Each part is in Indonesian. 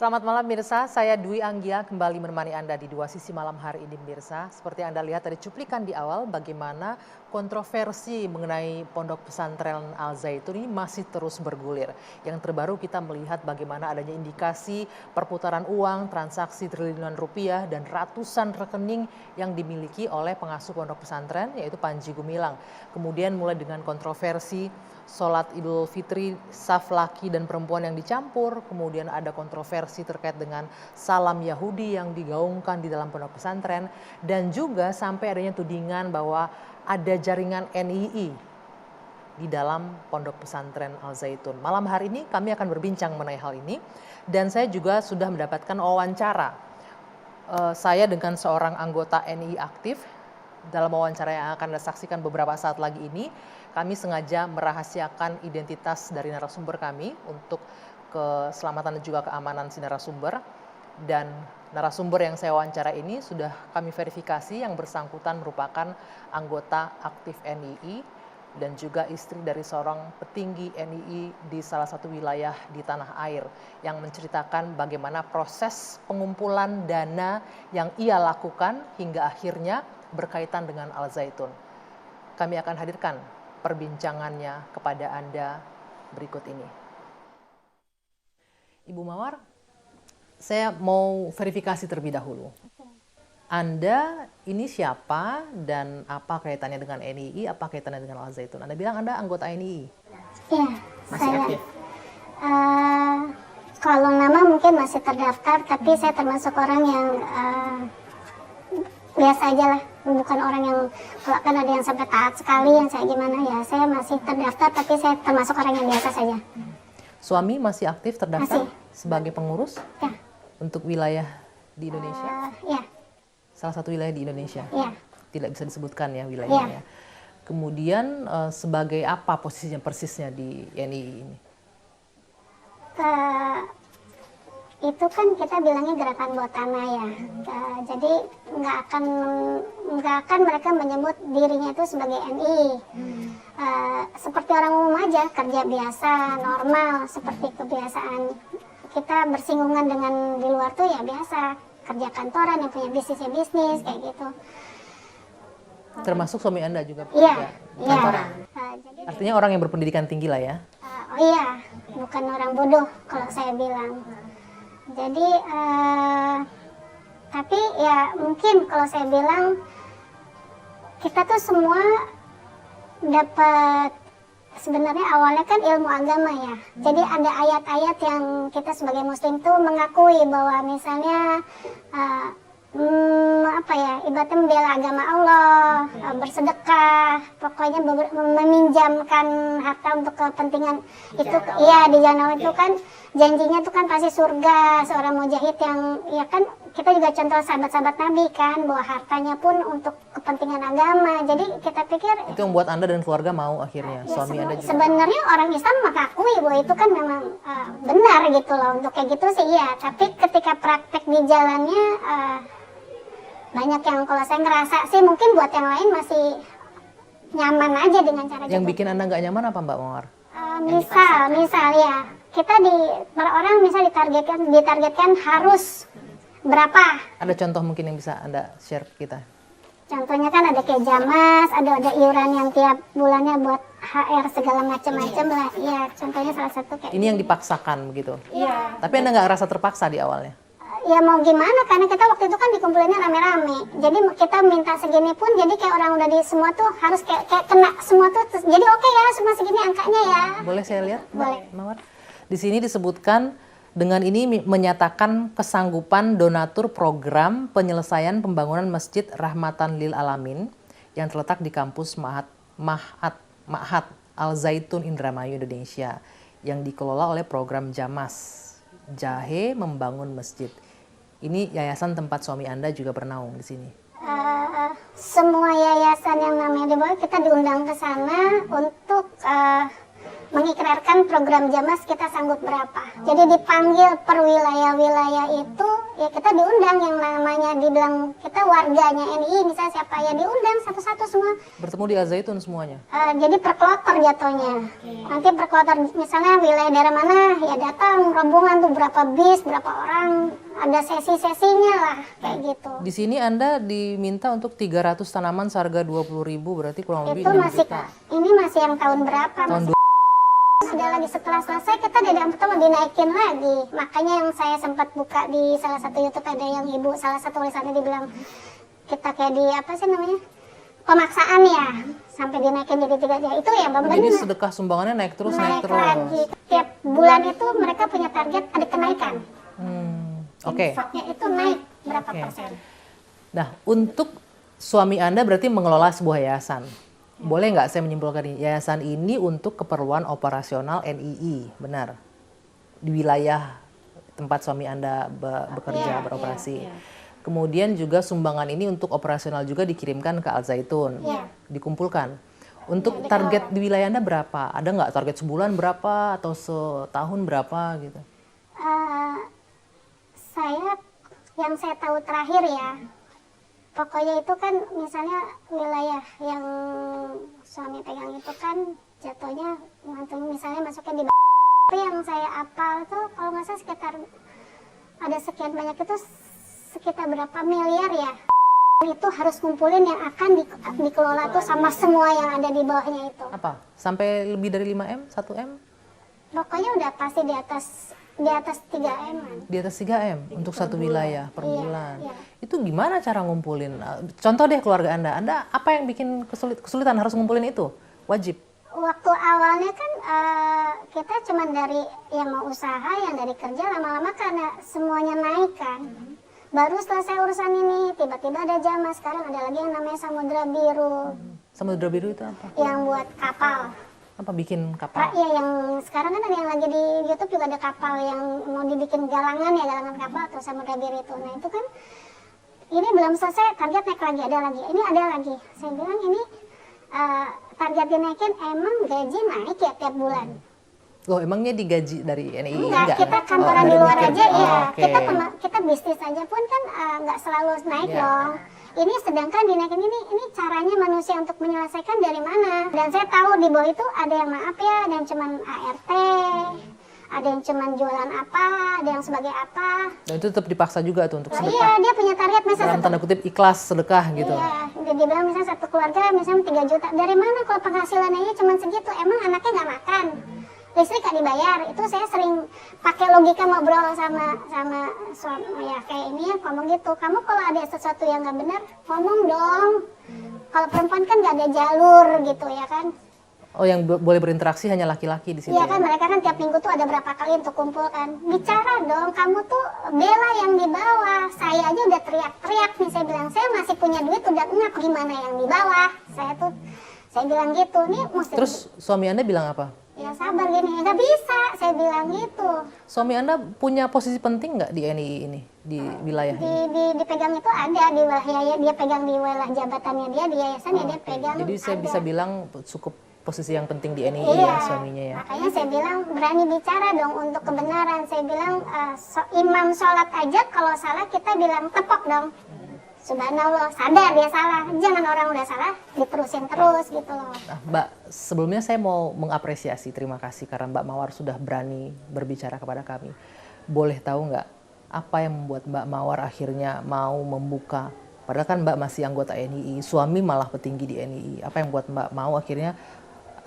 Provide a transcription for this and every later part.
Selamat malam Mirsa, saya Dwi Anggia kembali menemani Anda di Dua Sisi Malam hari ini Mirsa. Seperti Anda lihat dari cuplikan di awal bagaimana kontroversi mengenai pondok pesantren Al Zaitun ini masih terus bergulir. Yang terbaru kita melihat bagaimana adanya indikasi perputaran uang, transaksi triliunan rupiah dan ratusan rekening yang dimiliki oleh pengasuh pondok pesantren yaitu Panji Gumilang. Kemudian mulai dengan kontroversi sholat Idul Fitri, saf laki dan perempuan yang dicampur, kemudian ada kontroversi terkait dengan salam Yahudi yang digaungkan di dalam pondok pesantren, dan juga sampai adanya tudingan bahwa ada jaringan NII di dalam pondok pesantren Al Zaitun. Malam hari ini kami akan berbincang mengenai hal ini, dan saya juga sudah mendapatkan wawancara saya dengan seorang anggota NII aktif. Dalam wawancara yang akan Anda saksikan beberapa saat lagi ini, kami sengaja merahasiakan identitas dari narasumber kami untuk keselamatan dan juga keamanan si narasumber. Dan narasumber yang saya wawancara ini sudah kami verifikasi yang bersangkutan merupakan anggota aktif NII dan juga istri dari seorang petinggi NII di salah satu wilayah di tanah air yang menceritakan bagaimana proses pengumpulan dana yang ia lakukan hingga akhirnya berkaitan dengan Al Zaitun. Kami akan hadirkan perbincangannya kepada Anda berikut ini. Ibu Mawar, saya mau verifikasi terlebih dahulu. Anda ini siapa dan apa kaitannya dengan NII, apa kaitannya dengan Al Zaitun? Anda bilang Anda anggota NII. Iya, masih aktif. Kalau nama mungkin masih terdaftar, tapi saya termasuk orang yang biasa aja lah, bukan orang yang kalau kan ada yang sampai taat sekali, yang saya gimana ya, saya masih terdaftar tapi saya termasuk orang yang biasa saja. Suami masih aktif terdaftar sebagai pengurus ya. Untuk wilayah di Indonesia? Ya. Salah satu wilayah di Indonesia? Ya. Tidak bisa disebutkan ya wilayahnya. Ya. Kemudian sebagai apa posisinya persisnya di NII ini? Itu kan kita bilangnya gerakan bawah tanah ya. Jadi nggak akan mereka menyebut dirinya itu sebagai NI. Seperti orang umum aja, kerja biasa, normal, seperti kebiasaan kita bersinggungan dengan di luar tuh ya biasa, kerja kantoran, yang punya bisnis ya bisnis kayak gitu. Termasuk suami Anda juga pekerja kantoran? Jadi, artinya orang yang berpendidikan tinggi lah ya? Oh iya, bukan orang bodoh kalau saya bilang. Jadi, tapi ya mungkin kalau saya bilang kita tuh semua dapat, sebenarnya awalnya kan ilmu agama ya. Jadi ada ayat-ayat yang kita sebagai muslim tuh mengakui bahwa misalnya ibaratnya membela agama Allah, bersedekah, pokoknya meminjamkan harta untuk kepentingan itu, iya di jalan Allah itu kan janjinya tuh kan pasti surga, seorang mujahid yang ya kan kita juga contoh sahabat-sahabat Nabi kan bahwa hartanya pun untuk kepentingan agama. Jadi kita pikir itu yang membuat Anda dan keluarga mau akhirnya, ya, suami Anda juga. Sebenarnya orang Islam mengakui bahwa itu kan memang benar gitu loh, untuk kayak gitu sih iya, tapi ketika praktek di jalannya banyak yang kalau saya ngerasa sih mungkin buat yang lain masih nyaman aja dengan cara yang bikin Anda nggak nyaman apa Mbak Mawar? Misal ya kita per orang misal ditargetkan harus berapa? Ada contoh mungkin yang bisa Anda share ke kita? Contohnya kan ada kayak Jamas, ada iuran yang tiap bulannya buat HR segala macam-macam lah. Iya, contohnya salah satu kayak ini yang dipaksakan begitu. Iya. Tapi Anda nggak rasa terpaksa di awalnya? Ya mau gimana, karena kita waktu itu kan dikumpulinnya rame-rame. Jadi kita minta segini pun jadi kayak orang udah di semua tuh harus kayak kena semua tuh. Jadi oke ya, semua segini angkanya ya. Boleh saya lihat? Boleh. Mawar. Di sini disebutkan dengan ini menyatakan kesanggupan donatur program penyelesaian pembangunan Masjid Rahmatan Lil Alamin yang terletak di kampus Ma'had Al Zaitun Indramayu Indonesia yang dikelola oleh program Jamas Jahe Membangun Masjid. Ini yayasan tempat suami Anda juga bernaung di sini. Semua yayasan yang namanya di bawah kita diundang ke sana untuk mengikrarkan program Jamas kita sanggup berapa. Jadi dipanggil per wilayah-wilayah itu, ya kita diundang yang namanya dibilang kita warganya NII, misalnya siapa ya diundang satu-satu semua. Bertemu di Al Zaitun semuanya? Jadi per kloter jatuhnya. Nanti per kloter misalnya wilayah daerah mana ya datang rombongan tuh berapa bis, berapa orang, ada sesi-sesinya lah kayak gitu. Di sini Anda diminta untuk 300 tanaman seharga 20.000, berarti kurang lebih Itu 6 masih juta. ini masih yang tahun berapa? Tahun Masih sudah lagi setelah selesai kita tidak pertama dinaikin lagi. Makanya yang saya sempat buka di salah satu YouTube ada yang ibu salah satu tulisannya dibilang kita kayak di apa sih namanya pemaksaan ya sampai dinaikin jadi 3 ya itu ya Bang. Jadi sedekah sumbangannya naik terus. Naik lagi. Tiap bulan itu mereka punya target ada kenaikan. Oke. Infaknya itu naik berapa persen. Nah, untuk suami Anda berarti mengelola sebuah yayasan. Boleh nggak saya menyimpulkan ini? Yayasan ini untuk keperluan operasional NII, benar? Di wilayah tempat suami Anda bekerja, beroperasi. Kemudian juga sumbangan ini untuk operasional juga dikirimkan ke Al Zaitun, dikumpulkan. Untuk target di wilayah Anda berapa? Ada nggak target sebulan berapa atau setahun berapa gitu? Yang saya tahu terakhir ya, pokoknya itu kan misalnya wilayah yang suami pegang itu kan jatuhnya misalnya masuknya di tapi yang saya apal tuh kalau nggak salah sekitar ada sekian banyak itu sekitar berapa miliar ya itu harus kumpulin yang akan dikelola tuh sama semua yang ada di bawahnya itu. Apa? Sampai lebih dari 5M, 1M? Pokoknya udah pasti di atas 3M. Di atas 3M untuk satu wilayah per bulan. Iya. Itu gimana cara ngumpulin? Contoh deh keluarga Anda apa yang bikin kesulitan harus ngumpulin itu? Wajib. Waktu awalnya kan kita cuma dari yang mau usaha, yang dari kerja, lama-lama karena semuanya naik kan. Baru selesai urusan ini, tiba-tiba ada Jamas, sekarang ada lagi yang namanya Samudra Biru. Samudra Biru itu apa? Yang buat kapal. Apa bikin kapal? Iya, yang sekarang kan ada yang lagi di YouTube juga ada kapal yang mau dibikin galangan ya, galangan kapal atau Samudra Biru itu. Nah itu kan, ini belum selesai, target naik lagi, ada lagi. Ini ada lagi. Saya bilang ini target dinaikin, emang gaji naik ya tiap bulan? Loh, emangnya digaji dari NII? Enggak, kita kantoran di luar aja ya. Okay. Kita bisnis aja pun kan nggak selalu naik dong. Ini sedangkan dinaikin ini caranya manusia untuk menyelesaikan dari mana? Dan saya tahu di bawah itu ada yang maaf ya, ada yang cuman ART, ada yang cuman jualan apa, ada yang sebagai apa. Dan itu tetap dipaksa juga tuh untuk sedekah. Iya, dia punya target misalnya Dalam tanda kutip ikhlas sedekah gitu. Iya, dia bilang misalnya satu keluarga misalnya 3 juta. Dari mana kalau penghasilannya cuma segitu? Emang anaknya nggak makan? Listrik gak dibayar. Itu saya sering pakai logika ngobrol sama suami ya kayak ini ya, ngomong gitu. Kamu kalau ada sesuatu yang nggak benar ngomong dong. Kalau perempuan kan nggak ada jalur gitu ya kan. Oh, yang boleh berinteraksi hanya laki-laki di situ. Iya kan, mereka kan tiap minggu tuh ada berapa kali untuk kumpul kan. Bicara dong, kamu tuh bela yang di bawah. Saya aja udah teriak-teriak nih, saya bilang saya masih punya duit udah ngap, gimana yang di bawah. Saya bilang gitu nih mesti. Terus suami Anda bilang apa? Ya sabar gini, nggak bisa, saya bilang gitu. Suami Anda punya posisi penting nggak di NII ini, di wilayah ini? Dipegang itu ada di wilayah, dia pegang di wilayah jabatannya dia, di yayasan ya dia pegang. Jadi saya ada. bisa bilang cukup posisi yang penting di NII ya suaminya ya. Makanya saya bilang berani bicara dong untuk kebenaran. Saya bilang imam sholat aja kalau salah kita bilang tepok dong. Subhanallah, sadar dia salah. Jangan orang udah salah diterusin terus gitu loh. Nah, Mbak, sebelumnya saya mau mengapresiasi, terima kasih karena Mbak Mawar sudah berani berbicara kepada kami. Boleh tahu nggak apa yang membuat Mbak Mawar akhirnya mau membuka? Padahal kan Mbak masih anggota NII, suami malah petinggi di NII. Apa yang membuat Mbak mau akhirnya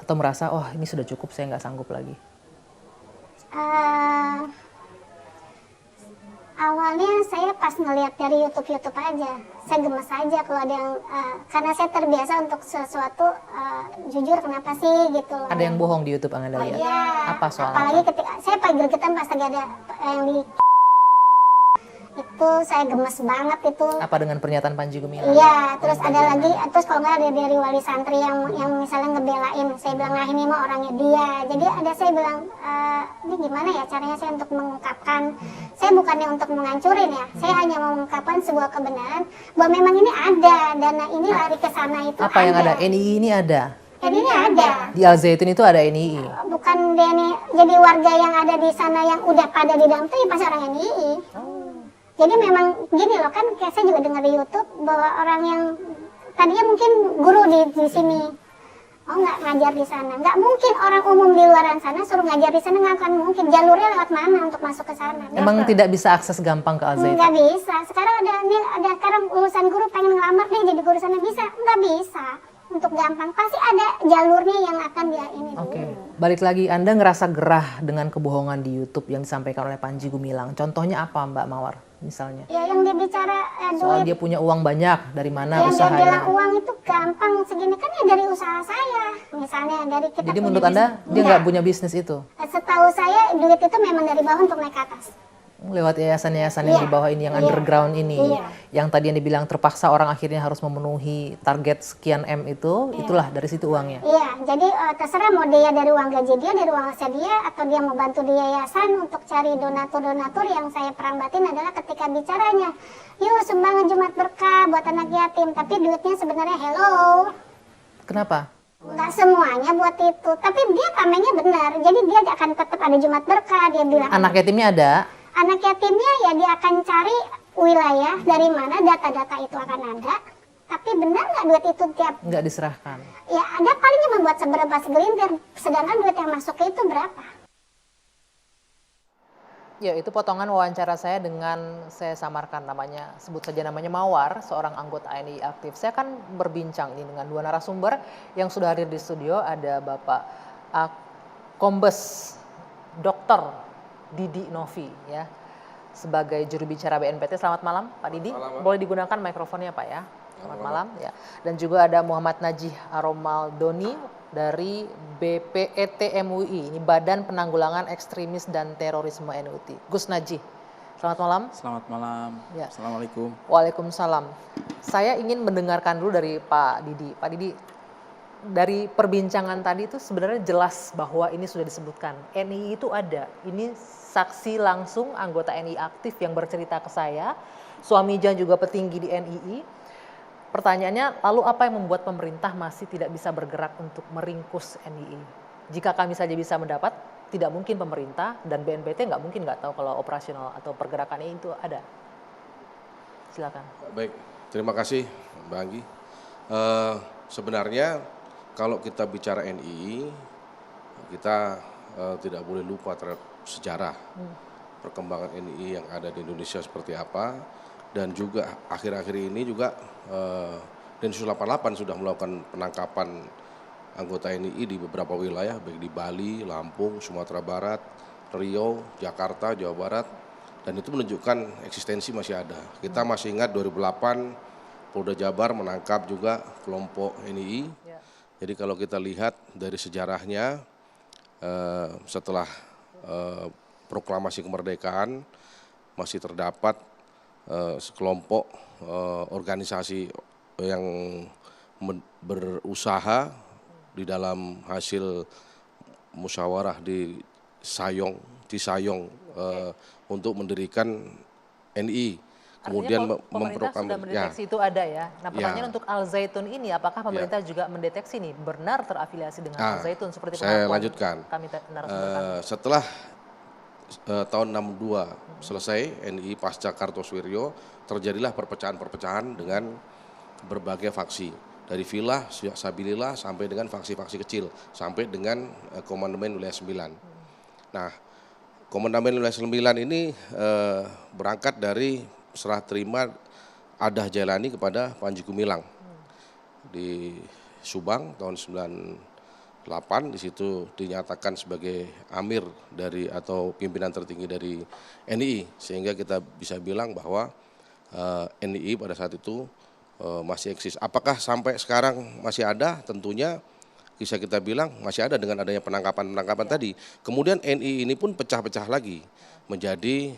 atau merasa, oh ini sudah cukup, saya nggak sanggup lagi? Awalnya saya pas ngeliat dari YouTube aja, saya gemes aja kalau ada yang, karena saya terbiasa untuk sesuatu jujur kenapa sih gitu. Ada yang bohong di YouTube Anda lihat? Iya. Apa soal apalagi apa? ketika saya paling gregetan pas lagi ada yang di itu saya gemes banget itu. Apa dengan pernyataan Panji Gumilang? Iya, terus ada lagi, terus kalau nggak ada dari wali santri yang misalnya ngebelain, saya bilang nah ini mah orangnya dia. Jadi ada saya bilang ini gimana ya caranya saya untuk mengungkapkan. Saya bukannya untuk menghancurin ya, saya hanya mengungkapkan sebuah kebenaran bahwa memang ini ada dana ini lari ke sana itu. Apa yang ada? NII ini ada? NII ada. Di Al Zaitun itu ada NII. Bukan DNI, jadi warga yang ada di sana yang udah pada di dalam itu ya pasti orang NII. Jadi memang gini loh kan, kayak saya juga dengar di YouTube bahwa orang yang tadinya mungkin guru di sini, oh nggak ngajar di sana, nggak mungkin orang umum di luar sana suruh ngajar di sana, nggak akan mungkin. Jalurnya lewat mana untuk masuk ke sana? Emang tidak bisa akses gampang ke Al Zaitun? Nggak bisa. Sekarang ada sekarang lulusan guru pengen ngelamar nih jadi guru sana, bisa? Nggak bisa. Untuk gampang pasti ada jalurnya yang akan dia ini. Oke, balik lagi, Anda ngerasa gerah dengan kebohongan di YouTube yang disampaikan oleh Panji Gumilang. Contohnya apa Mbak Mawar misalnya? Ya yang dia bicara Soal duit, dia punya uang banyak, dari mana yang dia bilang usahanya? uang itu gampang segini kan ya dari usaha saya. Misalnya dari kita. Jadi punya menurut Anda bisnis. dia nggak punya bisnis itu? Setahu saya duit itu memang dari bawah untuk naik ke atas. Lewat yayasan-yayasan yang di bawah ini, yang underground ini. Yang tadi yang dibilang terpaksa orang akhirnya harus memenuhi target sekian M itu, itulah dari situ uangnya. Iya, jadi terserah mau dia dari uang gaji dia, dari uang hasil dia, atau dia mau bantu di yayasan untuk cari donatur-donatur. Yang saya perambatin adalah ketika bicaranya, yuk sumbangan Jumat Berkah buat anak yatim, tapi duitnya sebenarnya hello. Kenapa? Nggak semuanya buat itu, tapi dia tamengnya benar, jadi dia akan tetap ada Jumat Berkah, dia bilang. Anak yatimnya ada? Anak yatimnya ya dia akan cari wilayah dari mana data-data itu akan ada. Tapi benar nggak duit itu tiap? Nggak diserahkan. Ya ada paling cuma buat seberapa segelintir, sedangkan duit yang masuk itu berapa? Ya, itu potongan wawancara saya dengan, saya samarkan namanya, sebut saja namanya Mawar, seorang anggota NII aktif. Saya akan berbincang ini dengan dua narasumber yang sudah hadir di studio. Ada Bapak Kombes Dr. Didi Novi ya, sebagai juru bicara BNPT. Selamat malam Pak Didi. Boleh digunakan mikrofonnya Pak ya. Selamat malam ya. Dan juga ada Muhammad Najih Aromaldoni dari BPET MUI, ini Badan Penanggulangan Ekstremis dan Terorisme NUT. Gus Najih, selamat malam. Selamat malam. Ya. Assalamualaikum. Waalaikumsalam. Saya ingin mendengarkan dulu dari Pak Didi. Pak Didi, dari perbincangan tadi itu sebenarnya jelas bahwa ini sudah disebutkan. NII itu ada. Ini saksi langsung anggota NII aktif yang bercerita ke saya. Suami Jan juga petinggi di NII. Pertanyaannya, lalu apa yang membuat pemerintah masih tidak bisa bergerak untuk meringkus NII? Jika kami saja bisa mendapat, tidak mungkin pemerintah dan BNPT nggak mungkin nggak tahu kalau operasional atau pergerakan ini itu ada. Silakan. Baik, terima kasih Mbak Anggi. Sebenarnya kalau kita bicara NII, kita tidak boleh lupa terhadap sejarah perkembangan NII yang ada di Indonesia seperti apa, dan juga akhir-akhir ini juga Densus 88 sudah melakukan penangkapan anggota NII di beberapa wilayah, baik di Bali, Lampung, Sumatera Barat, Riau, Jakarta, Jawa Barat, dan itu menunjukkan eksistensi masih ada. Kita masih ingat 2008 Polda Jabar menangkap juga kelompok NII. Jadi kalau kita lihat dari sejarahnya, setelah proklamasi kemerdekaan masih terdapat sekelompok organisasi yang berusaha di dalam hasil musyawarah di Cisayong untuk mendirikan NII. Kemudian pemerintah sudah mendeteksi itu ada ya. Nah pertanyaan untuk Al Zaitun ini, apakah pemerintah juga mendeteksi nih benar terafiliasi dengan Al Zaitun seperti saya lanjutkan. Kami setelah tahun 62 selesai NII pasca Kartosuwiryo, terjadilah perpecahan-perpecahan dengan berbagai faksi. Dari Filah, Sabilillah sampai dengan faksi-faksi kecil, sampai dengan Komandemen Wilayah 9. Nah, Komandemen Wilayah 9 ini berangkat dari serah terima Adah Jailani kepada Panji Gumilang di Subang tahun 98. Di situ dinyatakan sebagai amir dari atau pimpinan tertinggi dari NII, sehingga kita bisa bilang bahwa NII pada saat itu masih eksis. Apakah sampai sekarang masih ada? Tentunya bisa kita bilang masih ada dengan adanya penangkapan tadi. Kemudian NII ini pun pecah-pecah lagi menjadi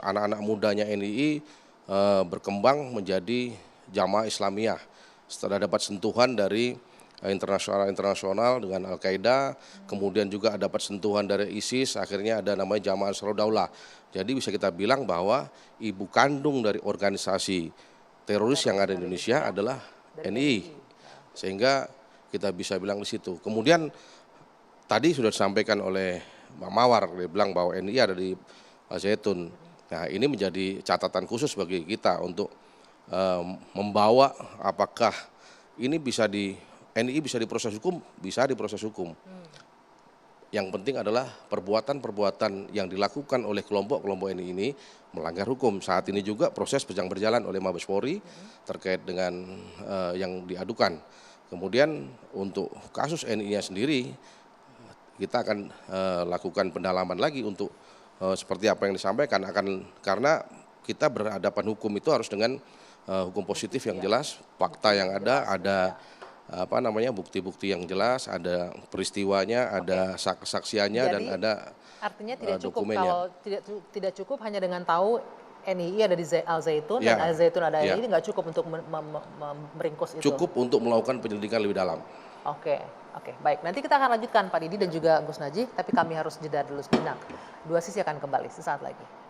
anak-anak mudanya NII berkembang menjadi Jamaah Islamiyah setelah dapat sentuhan dari internasional dengan Al-Qaeda, kemudian juga dapat sentuhan dari ISIS, akhirnya ada namanya Jamaah Ansarud Daulah. Jadi bisa kita bilang bahwa ibu kandung dari organisasi teroris yang ada di Indonesia adalah NII. Sehingga kita bisa bilang di situ. Kemudian tadi sudah disampaikan oleh Pak Mawar, dia bilang bahwa NI ada di Al Zaitun. Nah, ini menjadi catatan khusus bagi kita untuk membawa apakah ini bisa NI bisa diproses hukum, bisa diproses hukum. Yang penting adalah perbuatan-perbuatan yang dilakukan oleh kelompok-kelompok ini melanggar hukum. Saat ini juga proses sedang berjalan oleh Mabes Polri terkait dengan yang diadukan. Kemudian untuk kasus NI-nya sendiri kita akan lakukan pendalaman lagi untuk seperti apa yang disampaikan karena kita berhadapan hukum itu harus dengan hukum positif yang jelas, fakta yang ada bukti-bukti yang jelas, ada peristiwanya, ada kesaksiannya. Jadi, dan ada artinya tidak cukup dokumennya. Kalau tidak cukup hanya dengan tahu NII ada di Al Zaitun dan Al Zaitun ada NII, nggak cukup untuk meringkus itu. Cukup untuk melakukan penyelidikan lebih dalam. Oke, baik. Nanti kita akan lanjutkan Pak Didi dan juga Gus Najih, tapi kami harus jeda dulu sejenak. Dua Sisi akan kembali sesaat lagi.